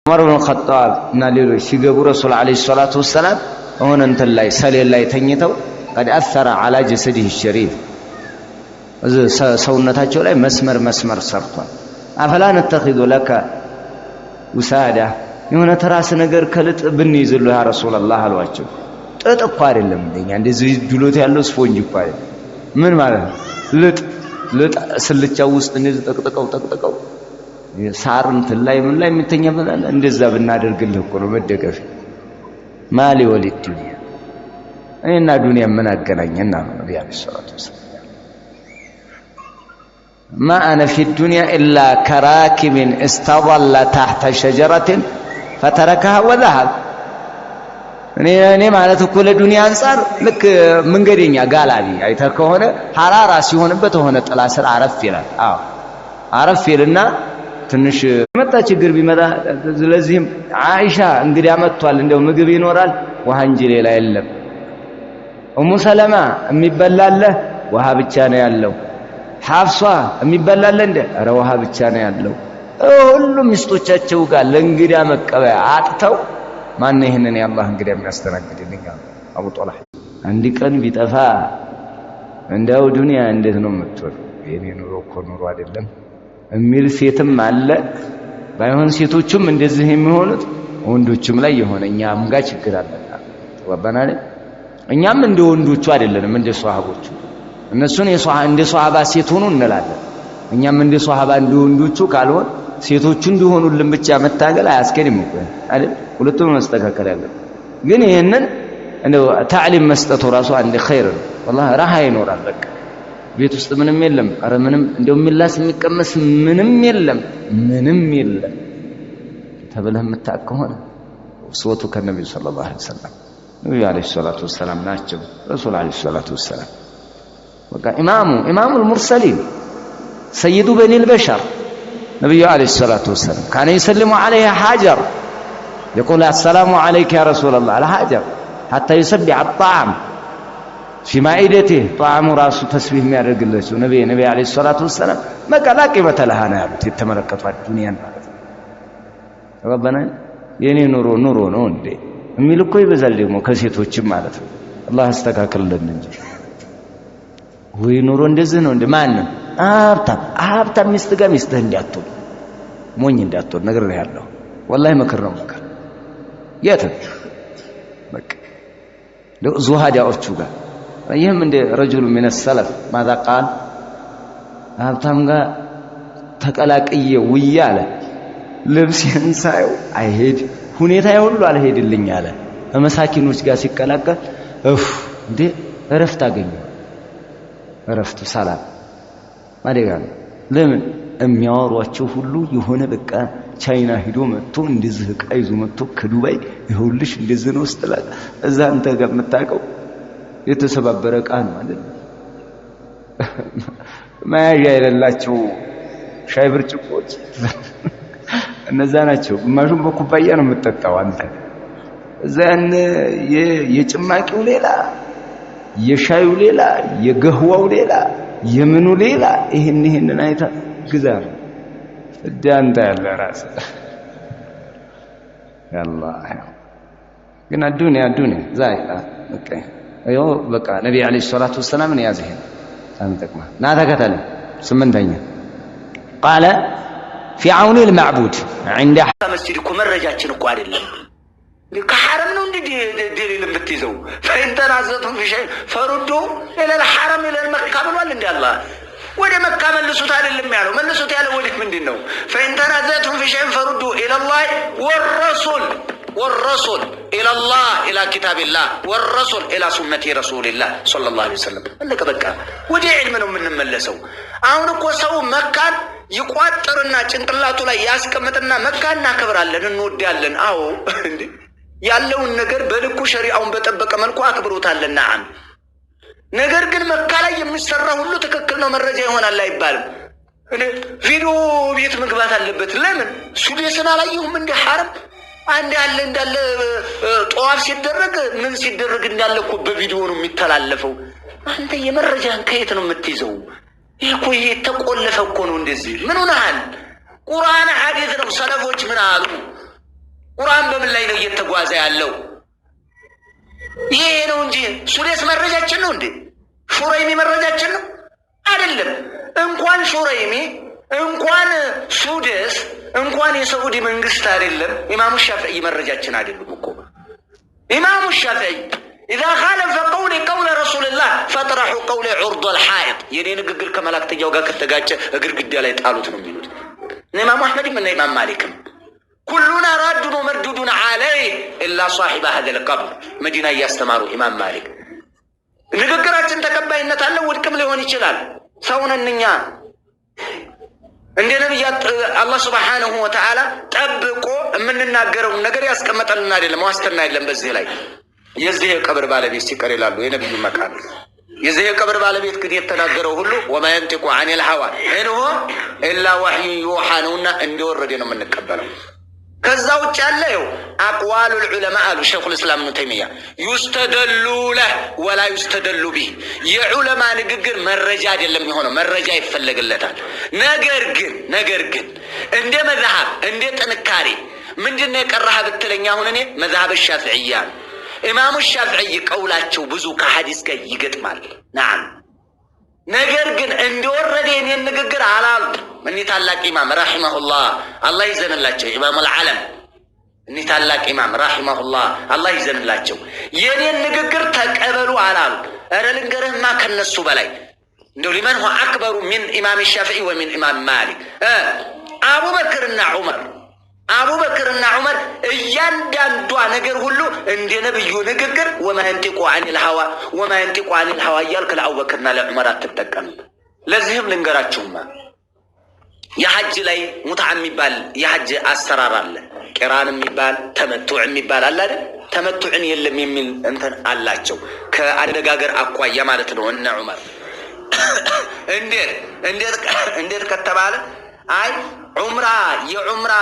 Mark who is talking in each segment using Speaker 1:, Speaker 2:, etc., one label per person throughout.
Speaker 1: ዑመር ኢብኑ ኸጣብ እና ሌሎች ሲገቡ ረሱል አለይሂ ሰላቱ ወሰላም ሆነ እንትን ላይ ሰሌን ላይ ተኝተው قد اثر على جسده الشريف ሰውነታቸው ላይ መስመር ሰርቷል። አፈላ ነተኺዙ ለከ ውሳዳ የሆነ ትራስ ነገር ከልጥ ብንይዝልህ ያ ረሱላህ አሏቸው። ጥጥ እኮ አይደለም እንደኛ እንደዚህ ዱሎት ያለው ስፖንጅ እኮ አይደለም። ምን ማለት ነው? ልጥ ስልቻው ውስጥ እንደዚህ ጠቅጥቀው ሳር እንትን ላይ ምን ላይ የምተኛበታል እንደዛ ብናደርግልህ እኮ ነው መደገፍ። ማሊ ወሊድ ዱንያ እኔና ዱንያ ምን አገናኘና ነው ነብዩ አለይሂ ሰላቱ ወሰለም ما أنا في الدنيا إلا كراكب استظل تحت شجرة فتركها وذهب እኔ ማለት እኮ ለዱንያ አንፃር ልክ መንገደኛ ጋላቢ አይተህ ከሆነ ሐራራ ሲሆንበት ሆነ ጥላ ስር አረፍ ይላል። አረፍ ይልና ትንሽ መጣ ችግር ቢመጣ ስለዚህም አይሻ እንግዲህ አመጥቷል እንደው ምግብ ይኖራል ውሃ እንጂ ሌላ የለም። ኡሙ ሰለማ የሚበላለ ውሃ ብቻ ነው ያለው። ሐፍሷ የሚበላለ እንደ ኧረ ውሃ ብቻ ነው ያለው። ሁሉም ሚስቶቻቸው ጋር ለእንግዳ መቀበያ አጥተው ማን ይሄንን ያላህ እንግዳ የሚያስተናግድልኝ አቡ ጦላህ አንድ ቀን ቢጠፋ እንደው ዱንያ እንዴት ነው የምትወር የኔ ኑሮ እኮ ኑሮ አይደለም የሚል ሴትም አለ። ባይሆን ሴቶቹም እንደዚህ የሚሆኑት ወንዶችም ላይ የሆነኛም ጋር ችግር አለና ወበናለ እኛም እንደ ወንዶቹ አይደለንም እንደ ሷሃቦቹ እነሱን እንደ ሷሃባ ሴት ሆኑ እንላለን። እኛም እንደ ሷሃባ እንደ ወንዶቹ ካልሆን ሴቶቹ እንዲሆኑልን ብቻ መታገል አያስከድም እኮ አይደል? ሁለቱም መስተካከል ያለው ግን ይሄንን እንደው ታዕሊም መስጠቱ ራሱ አንድ ኸይር ነው። والله راحه ይኖራል። በቃ ቤት ውስጥ ምንም የለም አረ ምንም እንደው የሚላስ የሚቀመስ ምንም የለም ተብለህ የምታከሆነ ሶቱ ከነብዩ ሰለላሁ ዐለይሂ ወሰለም ነብዩ ዐለይሂ ሰላቱ ወሰለም ናቸው። ረሱል ዐለይሂ ሰላቱ ወሰለም በቃ ኢማሙ المرسلين سيد بني البشر نبي عليه الصلاة والسلام كان يسلم عليها حجر يقول السلام عليك يا رسول الله على حجر حتى يسبح الطعام في مائدته طعام راسه تسبيح ما يرجله نبي عليه الصلاة والسلام ما كلا قيمة لها نابت يتملكت الدنيا ربنا يني نورو ነው እንዴ የሚል እኮ ይበዛል ደግሞ ከሴቶችም ማለት ነው። አላህ አስተካክልልን እንጂ ወይ ኑሮ እንደዚህ ነው እንደ ማን ሀብታም ሚስት ጋር ሚስትህ እንዳትሆን ሞኝ እንዳትሆን ነገር ነው ያለው። والله ምክር ነው ምክር የት በቃ ዙሃዳዎቹ ጋር ይህም እንደ رجل من السلف ماذا قال ሀብታም ጋር ተቀላቅዬ ውያለ ልብስን ሳይው አይሄድ ሁኔታ ሁሉ አልሄድልኝ አለ። በመሳኪኖች ጋር ሲቀላቀል እንዴ እረፍት አገኘ እረፍቱ ሰላም ማደጋለ ለምን የሚያወሯቸው ሁሉ የሆነ በቃ ቻይና ሄዶ መጥቶ እንደዚህ ዕቃ ይዞ መጥቶ ከዱባይ ይሁልሽ እንደዚህ ነው ስትላል እዛ አንተ ጋር የምታውቀው የተሰባበረ ዕቃ ነው አይደል? ማያያ የሌላቸው ሻይ ብርጭቆች እነዛ ናቸው። ግማሹን በኩባያ ነው የምትጠጣው አንተ። እዛን የጭማቂው ሌላ የሻዩ ሌላ የገህዋው ሌላ የምኑ ሌላ ይሄንን አይታ ግዛ ነው እዳንታ ያለ ራስ ያላህ ግን አዱንያ ዛይቃ በቃ ነብዩ አለይሂ ሰላቱ ወሰለም ነው ያዘህ አንተክማ ናተከተለ ስምንተኛ قال في عون المعبود عند
Speaker 2: مسجد كمرجاችን እኮ አይደለም ከሐረም ነው እንዴ ደሊል የምትይዘው فإن تنازعتم في شيء فردوا إلى الحرم إلى مكة ብሏል እንዴ አላህ ወደ መካ መልሱት አይደለም ያለው መልሱት ያለው ወዴት ምንድነው فإن تنازعتم في شيء فردوا إلى الله والرسول إلى الله إلى كتاب الله والرسول إلى سنة رسول الله صلى الله عليه وسلم እንደ በቃ ወደ ዒልም ነው የምንመለሰው። አሁን እኮ ሰው መካን ይቋጥርና ጭንቅላቱ ላይ ያስቀምጥና መካን እናከብራለን እንወዳለን። አዎ እንዴ ያለውን ነገር በልኩ ሸሪዓውን በጠበቀ መልኩ አክብሮታልና አም ነገር ግን መካ ላይ የሚሰራ ሁሉ ትክክል ነው መረጃ ይሆናል አይባልም። እኔ ቪዲዮ ቤት መግባት አለበት። ለምን ሱዴስና አላየሁም እንደ ሐረም አንድ ያለ እንዳለ ጧፍ ሲደረግ ምን ሲደረግ እንዳለ እኮ በቪዲዮ ነው የሚተላለፈው። አንተ የመረጃን ከየት ነው የምትይዘው? ይሄ ተቆለፈ እኮ ነው እንደዚህ ምን ሆነሃል? ቁርአን ሐዲስ ነው ሰለፎች ምን አሉ? መዓዛ ያለው ይሄ ነው እንጂ ሱዴስ መረጃችን ነው እንዴ? ሹረይሚ መረጃችን ነው አይደለም። እንኳን ሹረይሚ እንኳን ሱዴስ እንኳን የሳዑዲ መንግስት አይደለም ኢማሙ ሻፊዒ መረጃችን አይደሉም እኮ። ኢማሙ ሻፊዒ إذا خالف قول رسول الله فطرحوا قول عرض الحائط የኔ ንግግር ከመላእክተኛው ጋር ከተጋጨ ግድግዳ ላይ ጣሉት ነው የሚሉት ኢማሙ አህመድ እና ኢማም ማሊክም። كلنا راد ومردود عليه إلا صاحب هذا القبر መዲና እያስተማሩ ኢማም ማሊክ ንግግራችን ተቀባይነት አለው ወድቅም ሊሆን ይችላል። ሰውነኛ እንደ ነብያት አላህ Subhanahu Wa Ta'ala ጠብቆ የምንናገረው ነገር ያስቀመጠልን አይደለም። ዋስትና የለም በዚህ ላይ። የዚህ የቀብር ባለቤት ሲቀር ይላሉ የነብዩ መካን የዚህ የቀብር ባለቤት ግን የተናገረው ሁሉ وما ينطق عن الهوى إن هو إلا وحي يوحى ነውና እንዲወረደ ነው የምንቀበለው። ከዛው ውጭ ያለው አቅዋሉ العلماء አሉ ሸይኹል እስላም ኢብኑ ተይሚያ يستدل له ولا يستدل به የዑለማ ንግግር መረጃ አይደለም የሆነው መረጃ ይፈልግለታል። ነገር ግን እንደ መዝሐብ እንደ ጥንካሬ ምንድነው የቀረህ ብትለኛ አሁን እኔ መዝሐብ ሻፊዒያ ኢማሙ ሻፊዒ ቀውላቸው ብዙ ከሐዲስ ጋር ይገጥማል። نعم ነገር ግን እንደወረደ የኔን ንግግር አላሉ። እኔ ታላቅ ኢማም ረሂመሁላህ አላህ ይዘንላቸው ኢማም አልዓለም እኔ ታላቅ ኢማም ረሂመሁላህ አላህ ይዘንላቸው የኔን ንግግር ተቀበሉ አላሉ። ኧረ ልንገርህማ ከነሱ በላይ እንደው ሊመን هو اكبر من امام الشافعي ومن امام مالك አቡበክርና ዑመር እያንዳንዷ ነገር ሁሉ እንደ ነብዩ ንግግር وما ينطق عن الهوى እያልክ ለአቡበክርና ለዑመር አትጠቀም። ለዚህም ልንገራችሁማ የሐጅ ላይ ሙትዓ የሚባል የሐጅ አሰራር አለ። ቂራን የሚባል ተመቱዕ የሚባል አለ አይደል? ተመቱዕን የለም የሚል እንትን አላቸው ከአነጋገር አኳያ ማለት ነው። እነ ዑመር እንዴት ከተባለ አይ የዑምራ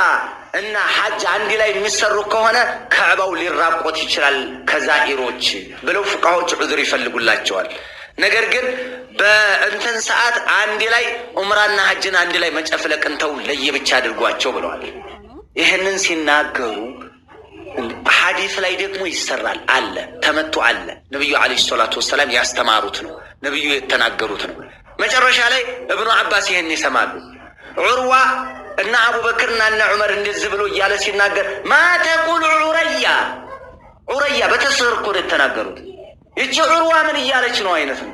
Speaker 2: እና ሐጅ አንድ ላይ የሚሰሩ ከሆነ ከዕባው ሊራቆት ይችላል ከዛኢሮች ብለው ፍቃሆች ዑዝር ይፈልጉላቸዋል። ነገር ግን በእንትን ሰዓት አንድ ላይ ዑምራና ሐጅን አንድ ላይ መጨፍለቅን ተው ለየብቻ አድርጓቸው ብለዋል። ይህንን ሲናገሩ ሐዲስ ላይ ደግሞ ይሰራል አለ ተመቱ አለ ነብዩ አለይሂ ሰላቱ ወሰለም ያስተማሩት ነው ነብዩ የተናገሩት ነው። መጨረሻ ላይ ኢብኑ አባስ ይሄን ይሰማሉ። ዑርዋ እና አቡበክርና እና ዑመር እንደዚህ ብሎ እያለ ሲናገር ማተቁል ዑረያ በተስር እኮ የተናገሩት እቺ ዑርዋ ምን እያለች ነው አይነት ነው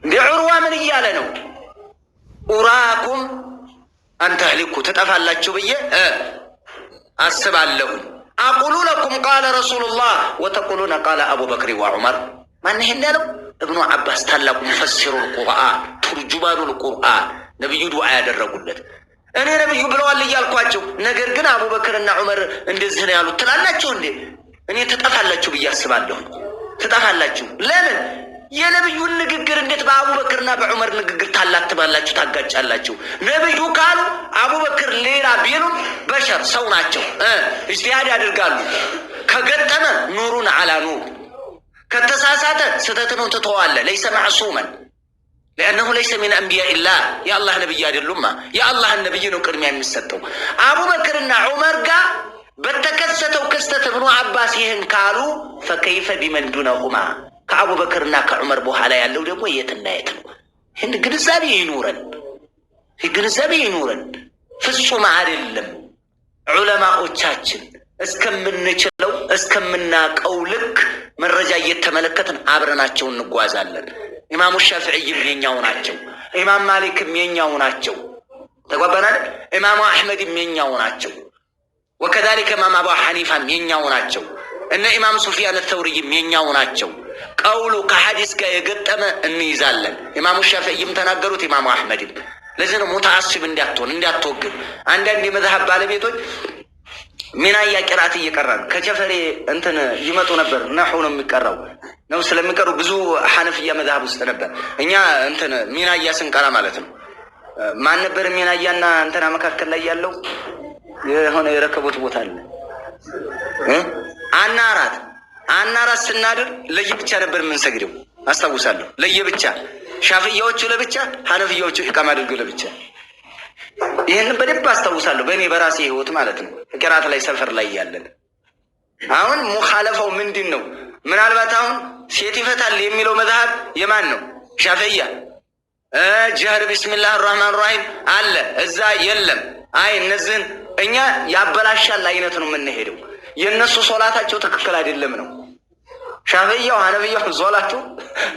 Speaker 2: እንዴ? ዑርዋ ምን እያለ ነው? ኡራኩም አንተ ህሊኩ ተጠፋላችሁ ብዬ አስባለሁ። አቁሉ ለኩም ቃለ ረሱሉላህ ወተቁሉነ ቃለ አቡበክር ወዑመር። ማን ይሄን ያለው? ኢብኑ አባስ ታላቁ ሙፈሲሩል ቁርአን ተርጁማኑል ቁርአን ነብዩ ዱዓ ያደረጉለት እኔ ነብዩ ብለዋል እያልኳቸው ነገር ግን አቡበክርና ዑመር እንደዚህ ነው ያሉት ትላላችሁ እንዴ? እኔ ተጠፋላችሁ ብዬ አስባለሁ። ተጠፋላችሁ ለምን? የነብዩን ንግግር እንዴት በአቡበክርና በዑመር ንግግር ታላትባላችሁ ታጋጫላችሁ? ነብዩ ካሉ አቡበክር ሌላ ቢሉም በሸር ሰው ናቸው ኢጅቲሃድ ያደርጋሉ። ከገጠመ ኑሩን አላ ኑር ከተሳሳተ ስተትነው ተተዋለ ليس معصوما لانه ليس من انبياء الله يا الله نبي አይደሉማ የአላህ ነብይ ነው ቅድሚያ የሚሰጠው። አቡበክርና ዑመር ጋር በተከሰተው ክስተት ኢብኑ አባስ ይሄን ካሉ فكيف بمن دونهما ከአቡበክርና ከዑመር በኋላ ያለው ደግሞ የትና የት ነው? ይሄን ግንዛቤ ይኑረን። ፍጹም አይደለም። ዑለማዎቻችን እስከምንችለው እስከምናቀው ልክ መረጃ እየተመለከትን አብረናቸው እንጓዛለን። ኢማሙ ሻፊዒም የኛው ናቸው፣ ኢማም ማሊክም የኛው ናቸው። ተጓባናል። ኢማሙ አህመድም የኛው ናቸው። ወከዛሊከ ኢማም አቡ ሐኒፋም የኛው ናቸው። እነ ኢማም ሱፊያን አልተውሪም የኛው ናቸው። ቀውሉ ከሐዲስ ጋር የገጠመ እንይዛለን። ኢማሙ ሻፊዒም ተናገሩት፣ ኢማሙ አህመድም። ለዚህ ነው ሙተዓሲብ እንዳትወግድ። አንዳንድ የመዝሐብ ባለቤቶች ሚናያ ቂራአት እየቀራን ከቸፈሬ እንትን ይመጡ ነበር። ነሑ ነው የሚቀራው ነው ስለሚቀሩ ብዙ ሐነፊያ መዝሐብ ውስጥ ነበር። እኛ እንትን ሚናያ ስንቀራ ማለት ነው። ማን ነበር ሚናያና እንትና መካከል ላይ ያለው የሆነ የረከቦት ቦታ አለ አናራት ስናድር ለየብቻ ነበር የምንሰግደው አስታውሳለሁ። ለየብቻ ሻፊያዎቹ ለብቻ፣ ሐነፊያዎቹ ኢቃማ አድርገው ለብቻ። ይሄን በደንብ አስታውሳለሁ በእኔ በራሴ ህይወት ማለት ነው። ቂራአት ላይ ሰፈር ላይ ያለን አሁን ሙኻለፋው ምንድነው? ምናልባት አሁን ሴት ይፈታል የሚለው መዝሀብ የማን ነው? ሻፊዒያ። ጀህር ቢስሚላህ አርራህማን ራሂም አለ እዛ የለም። አይ እነዚህን እኛ ያበላሻል አይነት ነው የምንሄደው። የነሱ ሶላታቸው ትክክል አይደለም ነው። ሻፊዒያው ሐነፊያው ሶላቱ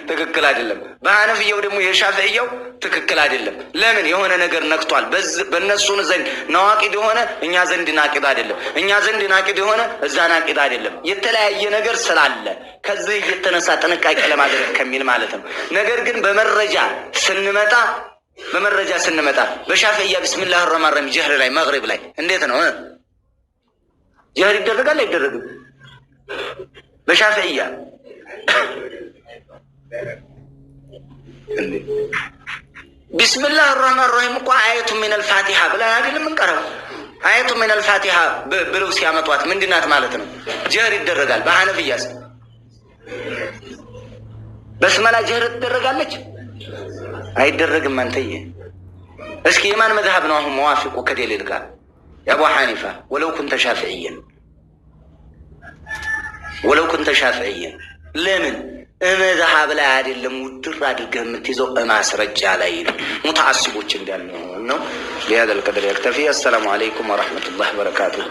Speaker 2: ትክክል አይደለም። በሐነፊያው ደግሞ የሻፊዒያው ትክክል አይደለም። ለምን? የሆነ ነገር ነክቷል። በእነሱ ዘንድ ነዋቂድ የሆነ እኛ ዘንድ ናቂድ አይደለም፣ እኛ ዘንድ ናቂድ የሆነ እዛ ናቂድ አይደለም። የተለያየ ነገር ስላለ ከዚህ የተነሳ ጥንቃቄ ለማድረግ ከሚል ማለት ነው። ነገር ግን በመረጃ ስንመጣ በሻፊዒያ ቢስሚላህ አርራህማን ራሂም ጀህር ላይ መግሪብ ላይ እንዴት ነው ጀህር ይደረጋል አይደረግም? በሻፊዒያ ቢስሚላህ አርራህማን ራሂም እኮ አየቱ ሚነል ፋቲሃ ብለን አይደለም እንቀረው። አየቱ ሚነል ፋቲሃ ብለው ሲያመጧት ምንድናት ማለት ነው? ጀህር ይደረጋል። በሐነፊያስ በስመላ ጀህር ትደረጋለች አይደረግም? አንተዬ እስኪ የማን መዝሀብ ነው አሁን መዋፊቁ ከደሊል ጋር? የአቡ ሐኒፋ ወለው ኩንተ ሻፊዒየን ወለው ኩንተ ሻፊዒየን። ለምን መዝሀብ ላይ አይደለም ውድር አድርገህ የምትይዘው ማስረጃ ላይ ነው። ሙተዓሲቦች እንዳልነው ነው። ሊሀዛ ልቀድር የክተፊ። አሰላሙ አለይኩም ወረሕመቱላሂ ወበረካቱሁ።